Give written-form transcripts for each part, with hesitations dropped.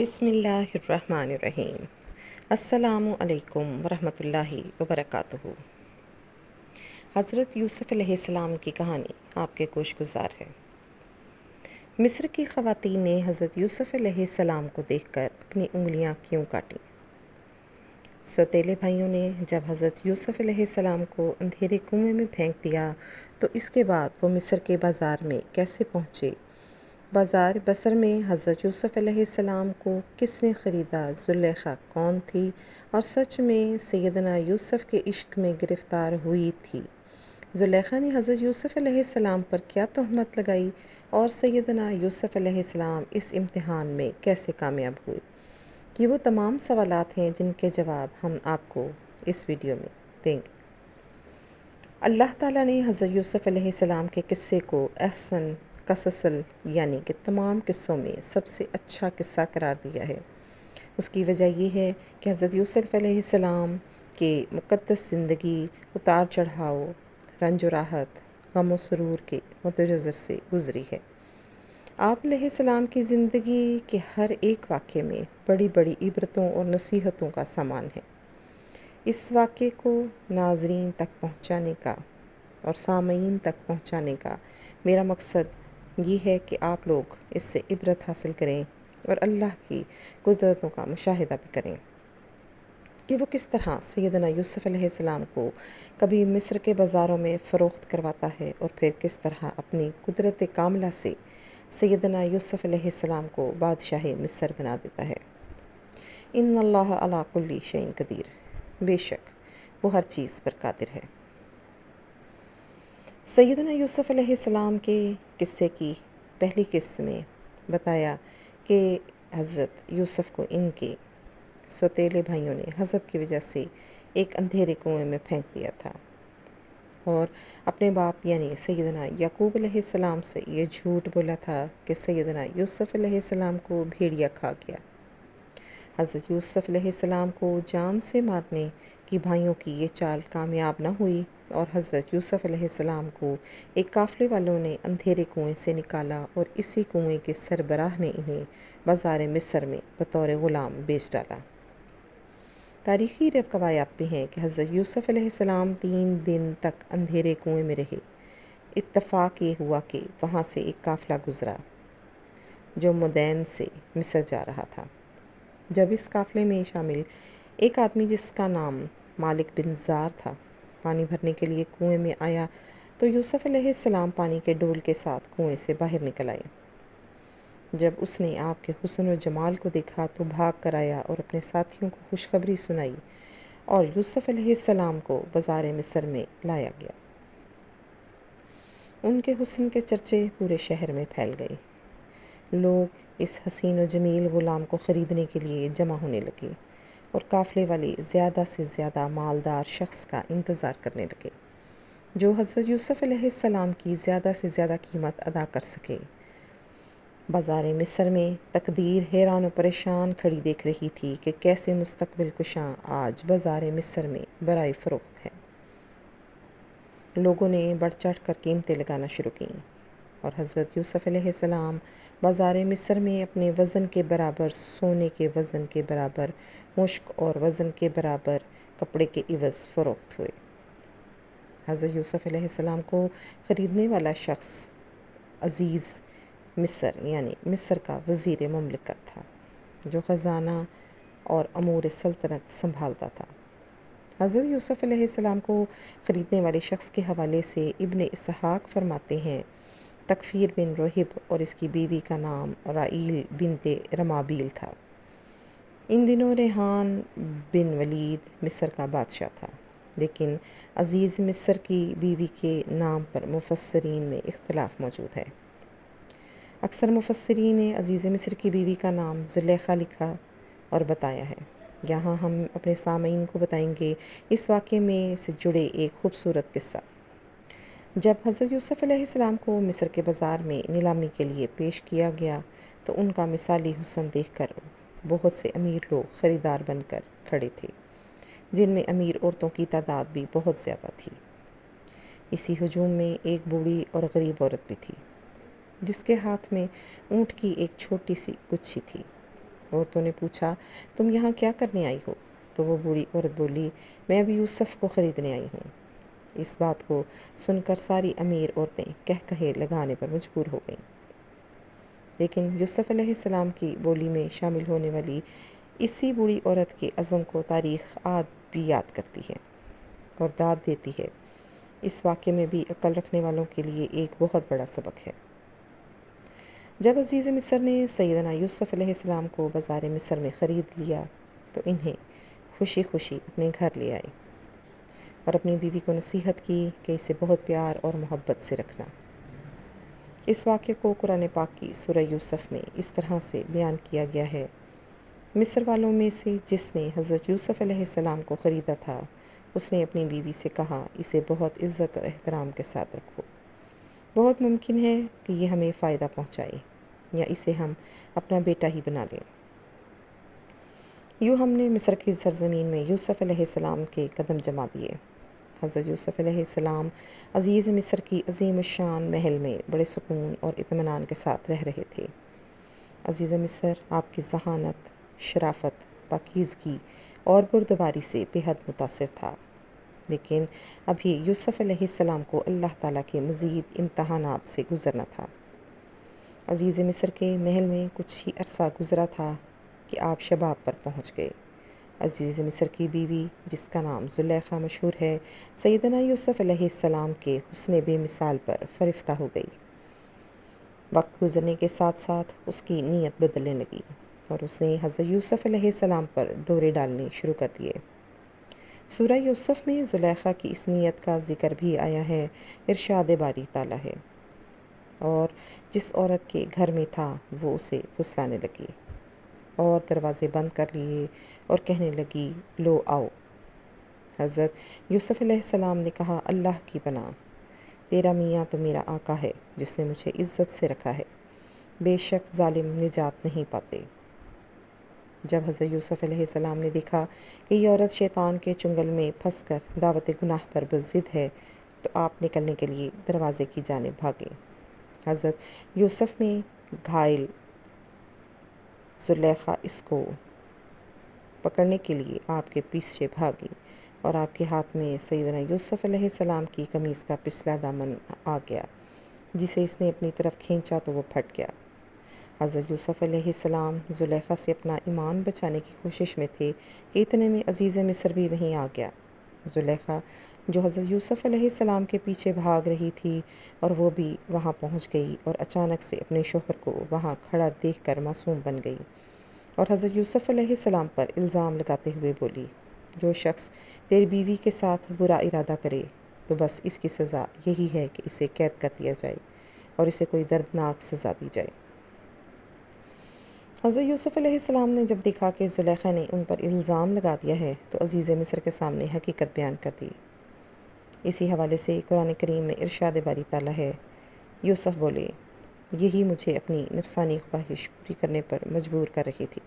بسم اللہ الرحمن الرحیم۔ السلام علیکم ورحمۃ اللہ وبرکاتہ۔ حضرت یوسف علیہ السلام کی کہانی آپ کے گوش گزار ہے۔ مصر کی خواتین نے حضرت یوسف علیہ السلام کو دیکھ کر اپنی انگلیاں کیوں کاٹیں؟ سوتیلے بھائیوں نے جب حضرت یوسف علیہ السلام کو اندھیرے کنویں میں پھینک دیا تو اس کے بعد وہ مصر کے بازار میں کیسے پہنچے؟ بازار بصر میں حضرت یوسف علیہ السلام کو کس نے خریدا؟ زلیخا کون تھی اور سچ میں سیدنا یوسف کے عشق میں گرفتار ہوئی تھی؟ زلیخا نے حضرت یوسف علیہ السلام پر کیا تہمت لگائی اور سیدنا یوسف علیہ السلام اس امتحان میں کیسے کامیاب ہوئے؟ یہ وہ تمام سوالات ہیں جن کے جواب ہم آپ کو اس ویڈیو میں دیں گے۔ اللہ تعالیٰ نے حضرت یوسف علیہ السلام کے قصے کو احسن قصص یعنی کہ تمام قصوں میں سب سے اچھا قصہ قرار دیا ہے۔ اس کی وجہ یہ ہے کہ حضرت یوسف علیہ السلام کے مقدس زندگی اتار چڑھاؤ، رنج و راحت، غم و سرور کے متجزر سے گزری ہے۔ آپ علیہ السلام کی زندگی کے ہر ایک واقعے میں بڑی بڑی عبرتوں اور نصیحتوں کا سامان ہے۔ اس واقعے کو ناظرین تک پہنچانے کا اور سامعین تک پہنچانے کا میرا مقصد یہ ہے کہ آپ لوگ اس سے عبرت حاصل کریں اور اللہ کی قدرتوں کا مشاہدہ بھی کریں کہ وہ کس طرح سیدنا یوسف علیہ السلام کو کبھی مصر کے بازاروں میں فروخت کرواتا ہے اور پھر کس طرح اپنی قدرت کاملہ سے سیدنا یوسف علیہ السلام کو بادشاہ مصر بنا دیتا ہے۔ ان اللہ علی کل شیء قدیر، بے شک وہ ہر چیز پر قادر ہے۔ سیدنا یوسف علیہ السلام کے قصے کی پہلی قسط میں بتایا کہ حضرت یوسف کو ان کے سوتیلے بھائیوں نے حسد کی وجہ سے ایک اندھیرے کنویں میں پھینک دیا تھا اور اپنے باپ یعنی سیدنا یعقوب علیہ السلام سے یہ جھوٹ بولا تھا کہ سیدنا یوسف علیہ السلام کو بھیڑیا کھا گیا۔ حضرت یوسف علیہ السلام کو جان سے مارنے کی بھائیوں کی یہ چال کامیاب نہ ہوئی اور حضرت یوسف علیہ السلام کو ایک قافلے والوں نے اندھیرے کنویں سے نکالا اور اسی کنویں کے سربراہ نے انہیں بازار مصر میں بطور غلام بیچ ڈالا۔ تاریخی روایات بھی ہیں کہ حضرت یوسف علیہ السلام 3 دن تک اندھیرے کنویں میں رہے۔ اتفاق یہ ہوا کہ وہاں سے ایک قافلہ گزرا جو مدین سے مصر جا رہا تھا۔ جب اس قافلے میں شامل ایک آدمی جس کا نام مالک بن زار تھا پانی بھرنے کے لیے کنویں میں آیا تو یوسف علیہ السلام پانی کے ڈول کے ساتھ کنویں سے باہر نکل آئے۔ جب اس نے آپ کے حسن و جمال کو دیکھا تو بھاگ کر آیا اور اپنے ساتھیوں کو خوشخبری سنائی اور یوسف علیہ السلام کو بازار مصر میں لایا گیا۔ ان کے حسن کے چرچے پورے شہر میں پھیل گئے۔ لوگ اس حسین و جمیل غلام کو خریدنے کے لیے جمع ہونے لگے اور قافلے والے زیادہ سے زیادہ مالدار شخص کا انتظار کرنے لگے جو حضرت یوسف علیہ السلام کی زیادہ سے زیادہ قیمت ادا کر سکے۔ بازار مصر میں تقدیر حیران و پریشان کھڑی دیکھ رہی تھی کہ کیسے مستقبل کشاں آج بازار مصر میں برائے فروخت ہے۔ لوگوں نے بڑھ چڑھ کر قیمتیں لگانا شروع کیں اور حضرت یوسف علیہ السلام بازار مصر میں اپنے وزن کے برابر سونے کے وزن کے برابر مشک اور وزن کے برابر کپڑے کے عوض فروخت ہوئے۔ حضرت یوسف علیہ السلام کو خریدنے والا شخص عزیز مصر یعنی مصر کا وزیر مملکت تھا جو خزانہ اور امور سلطنت سنبھالتا تھا۔ حضرت یوسف علیہ السلام کو خریدنے والے شخص کے حوالے سے ابن اسحاق فرماتے ہیں تکفیر بن رہب اور اس کی بیوی کا نام رائیل بنت رمابیل تھا۔ ان دنوں ریحان بن ولید مصر کا بادشاہ تھا، لیکن عزیز مصر کی بیوی کے نام پر مفسرین میں اختلاف موجود ہے۔ اکثر مفسرین نے عزیز مصر کی بیوی کا نام زلیخا لکھا اور بتایا ہے۔ یہاں ہم اپنے سامعین کو بتائیں گے اس واقعے میں سے جڑے ایک خوبصورت قصہ۔ جب حضرت یوسف علیہ السلام کو مصر کے بازار میں نیلامی کے لیے پیش کیا گیا تو ان کا مثالی حسن دیکھ کر بہت سے امیر لوگ خریدار بن کر کھڑے تھے، جن میں امیر عورتوں کی تعداد بھی بہت زیادہ تھی۔ اسی ہجوم میں ایک بوڑھی اور غریب عورت بھی تھی جس کے ہاتھ میں اونٹ کی ایک چھوٹی سی گچھی تھی۔ عورتوں نے پوچھا تم یہاں کیا کرنے آئی ہو؟ تو وہ بوڑھی عورت بولی میں ابھی یوسف کو خریدنے آئی ہوں۔ اس بات کو سن کر ساری امیر عورتیں کہے لگانے پر مجبور ہو گئیں، لیکن یوسف علیہ السلام کی بولی میں شامل ہونے والی اسی بوڑھی عورت کے عزم کو تاریخ آج بھی یاد کرتی ہے اور داد دیتی ہے۔ اس واقعے میں بھی عقل رکھنے والوں کے لیے ایک بہت بڑا سبق ہے۔ جب عزیز مصر نے سیدنا یوسف علیہ السلام کو بازار مصر میں خرید لیا تو انہیں خوشی خوشی اپنے گھر لے آئے اور اپنی بیوی کو نصیحت کی کہ اسے بہت پیار اور محبت سے رکھنا۔ اس واقعے کو قرآن پاک کی سورہ یوسف میں اس طرح سے بیان کیا گیا ہے، مصر والوں میں سے جس نے حضرت یوسف علیہ السلام کو خریدا تھا اس نے اپنی بیوی سے کہا اسے بہت عزت اور احترام کے ساتھ رکھو، بہت ممکن ہے کہ یہ ہمیں فائدہ پہنچائے یا اسے ہم اپنا بیٹا ہی بنا لیں۔ یوں ہم نے مصر کی سرزمین میں یوسف علیہ السلام کے قدم جما دیے۔ حضرت یوسف علیہ السلام عزیز مصر کی عظیم الشان محل میں بڑے سکون اور اطمینان کے ساتھ رہ رہے تھے۔ عزیز مصر آپ کی ذہانت، شرافت، پاکیزگی اور بردباری سے بے حد متاثر تھا، لیکن ابھی یوسف علیہ السلام کو اللہ تعالیٰ کے مزید امتحانات سے گزرنا تھا۔ عزیز مصر کے محل میں کچھ ہی عرصہ گزرا تھا کہ آپ شباب پر پہنچ گئے۔ عزیز مصر کی بیوی جس کا نام زلیخا مشہور ہے، سیدنا یوسف علیہ السلام کے حسن بے مثال پر فرفتہ ہو گئی۔ وقت گزرنے کے ساتھ ساتھ اس کی نیت بدلنے لگی اور اس نے حضرت یوسف علیہ السلام پر ڈورے ڈالنے شروع کر دیے۔ سورہ یوسف میں زلیخا کی اس نیت کا ذکر بھی آیا ہے، ارشاد باری تعالیٰ ہے، اور جس عورت کے گھر میں تھا وہ اسے پھسلانے لگی اور دروازے بند کر لیے اور کہنے لگی لو آؤ۔ حضرت یوسف علیہ السلام نے کہا اللہ کی پناہ، تیرا میاں تو میرا آقا ہے جس نے مجھے عزت سے رکھا ہے، بے شک ظالم نجات نہیں پاتے۔ جب حضرت یوسف علیہ السلام نے دیکھا کہ یہ عورت شیطان کے چنگل میں پھنس کر دعوت گناہ پر بضد ہے تو آپ نکلنے کے لیے دروازے کی جانب بھاگے۔ حضرت یوسف میں گھائل زلیخا اس کو پکڑنے کے لیے آپ کے پیچھے بھاگی اور آپ کے ہاتھ میں سیدنا یوسف علیہ السلام کی قمیص کا پچھلا دامن آ گیا، جسے اس نے اپنی طرف کھینچا تو وہ پھٹ گیا۔ حضرت یوسف علیہ السلام زلیخا سے اپنا ایمان بچانے کی کوشش میں تھے کہ اتنے میں عزیز مصر بھی وہیں آ گیا۔ زلیخا جو حضرت یوسف علیہ السلام کے پیچھے بھاگ رہی تھی اور وہ بھی وہاں پہنچ گئی اور اچانک سے اپنے شوہر کو وہاں کھڑا دیکھ کر معصوم بن گئی اور حضرت یوسف علیہ السلام پر الزام لگاتے ہوئے بولی جو شخص تیری بیوی کے ساتھ برا ارادہ کرے تو بس اس کی سزا یہی ہے کہ اسے قید کر دیا جائے اور اسے کوئی دردناک سزا دی جائے۔ حضرت یوسف علیہ السلام نے جب دیکھا کہ زلیخا نے ان پر الزام لگا دیا ہے تو عزیز مصر کے سامنے حقیقت بیان کر دی۔ اسی حوالے سے قرآن کریم میں ارشاد باری تعالیٰ ہے، یوسف بولے یہی مجھے اپنی نفسانی خواہش پوری کرنے پر مجبور کر رہی تھی۔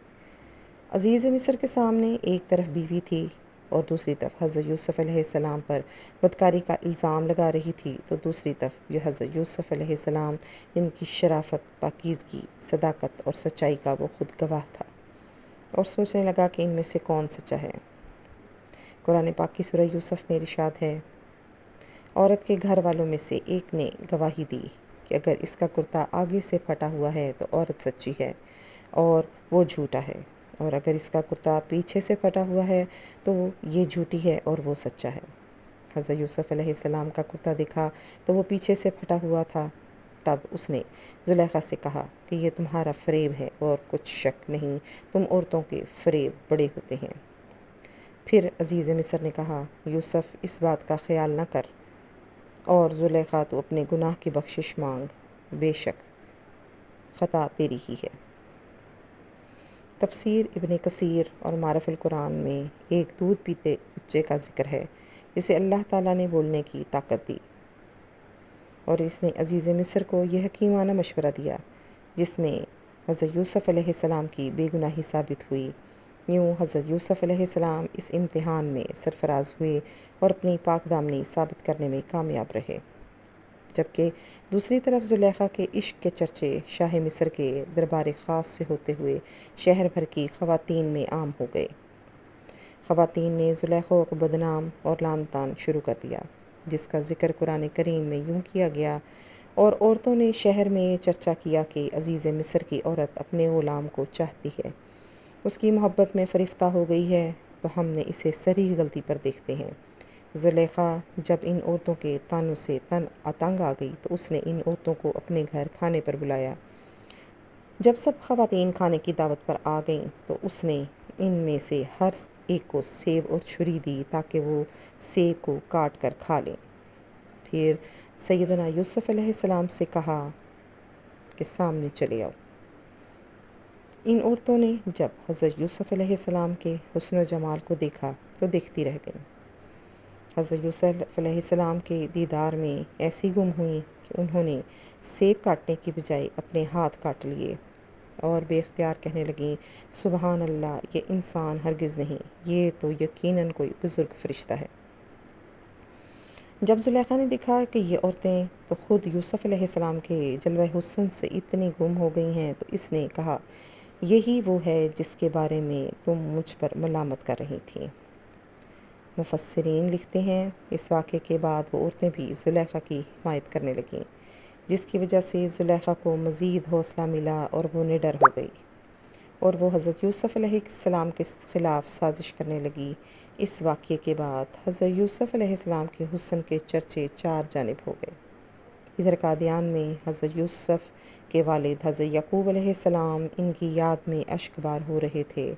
عزیز مصر کے سامنے ایک طرف بیوی تھی اور دوسری طرف حضرت یوسف علیہ السلام پر بدکاری کا الزام لگا رہی تھی، تو دوسری طرف یہ حضرت یوسف علیہ السلام جن کی شرافت، پاکیزگی، صداقت اور سچائی کا وہ خود گواہ تھا، اور سوچنے لگا کہ ان میں سے کون سچا ہے۔ قرآن پاک کی سورہ یوسف میں ارشاد ہے، عورت کے گھر والوں میں سے ایک نے گواہی دی کہ اگر اس کا کرتا آگے سے پھٹا ہوا ہے تو عورت سچی ہے اور وہ جھوٹا ہے، اور اگر اس کا کرتا پیچھے سے پھٹا ہوا ہے تو یہ جھوٹی ہے اور وہ سچا ہے۔ حضرت یوسف علیہ السلام کا کرتا دیکھا تو وہ پیچھے سے پھٹا ہوا تھا۔ تب اس نے زلیخا سے کہا کہ یہ تمہارا فریب ہے اور کچھ شک نہیں تم عورتوں کے فریب بڑے ہوتے ہیں۔ پھر عزیز مصر نے کہا یوسف اس بات کا خیال نہ کر اور زلیخا تو اپنے گناہ کی بخشش مانگ، بے شک خطا تیری ہی ہے۔ تفسیر ابن کثیر اور معرف القرآن میں ایک دودھ پیتے بچے کا ذکر ہے جسے اللہ تعالیٰ نے بولنے کی طاقت دی، اور اس نے عزیز مصر کو یہ حکیمانہ مشورہ دیا جس میں حضرت یوسف علیہ السلام کی بے گناہی ثابت ہوئی۔ یوں حضرت یوسف علیہ السلام اس امتحان میں سرفراز ہوئے اور اپنی پاک دامنی ثابت کرنے میں کامیاب رہے۔ جبکہ دوسری طرف زلیخا کے عشق کے چرچے شاہ مصر کے دربار خاص سے ہوتے ہوئے شہر بھر کی خواتین میں عام ہو گئے۔ خواتین نے زلیخا کو بدنام اور لعن طعن شروع کر دیا، جس کا ذکر قرآن کریم میں یوں کیا گیا، اور عورتوں نے شہر میں چرچا کیا کہ عزیز مصر کی عورت اپنے غلام کو چاہتی ہے، اس کی محبت میں فریفتہ ہو گئی ہے، تو ہم نے اسے صریح غلطی پر دیکھتے ہیں۔ زلیخا جب ان عورتوں کے طعنوں سے تنگ آ گئی تو اس نے ان عورتوں کو اپنے گھر کھانے پر بلایا۔ جب سب خواتین کھانے کی دعوت پر آ گئیں تو اس نے ان میں سے ہر ایک کو سیب اور چھری دی تاکہ وہ سیب کو کاٹ کر کھا لیں۔ پھر سیدنا یوسف علیہ السلام سے کہا کہ سامنے چلے آؤ۔ ان عورتوں نے جب حضرت یوسف علیہ السلام کے حسن و جمال کو دیکھا تو دیکھتی رہ گئیں۔ حضرت یوسف علیہ السلام کے دیدار میں ایسی گم ہوئیں کہ انہوں نے سیب کاٹنے کی بجائے اپنے ہاتھ کاٹ لیے اور بے اختیار کہنے لگیں، سبحان اللہ، یہ انسان ہرگز نہیں، یہ تو یقیناً کوئی بزرگ فرشتہ ہے۔ جب زلیخا نے دیکھا کہ یہ عورتیں تو خود یوسف علیہ السلام کے جلوہ حسن سے اتنی گم ہو گئی ہیں تو اس نے کہا، یہی وہ ہے جس کے بارے میں تم مجھ پر ملامت کر رہی تھیں۔ مفسرین لکھتے ہیں اس واقعے کے بعد وہ عورتیں بھی زلیخا کی حمایت کرنے لگیں، جس کی وجہ سے زلیخا کو مزید حوصلہ ملا اور وہ نڈر ہو گئی، اور وہ حضرت یوسف علیہ السلام کے خلاف سازش کرنے لگی۔ اس واقعے کے بعد حضرت یوسف علیہ السلام کے حسن کے چرچے چار جانب ہو گئے۔ ادھر قادیان میں حضرت یوسف کے والد حضرت یعقوب علیہ السلام ان کی یاد میں اشک بار ہو رہے تھے۔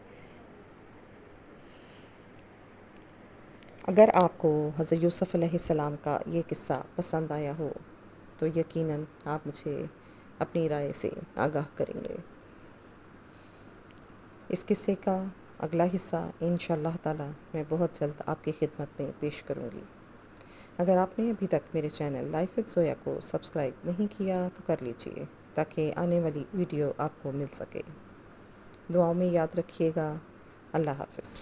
اگر آپ کو حضرت یوسف علیہ السلام کا یہ قصہ پسند آیا ہو تو یقیناً آپ مجھے اپنی رائے سے آگاہ کریں گے۔ اس قصے کا اگلا حصہ انشاءاللہ تعالی میں بہت جلد آپ کی خدمت میں پیش کروں گی۔ اگر آپ نے ابھی تک میرے چینل لائف وتھ زویا کو سبسکرائب نہیں کیا تو کر لیجئے تاکہ آنے والی ویڈیو آپ کو مل سکے۔ دعاؤں میں یاد رکھیے گا۔ اللہ حافظ۔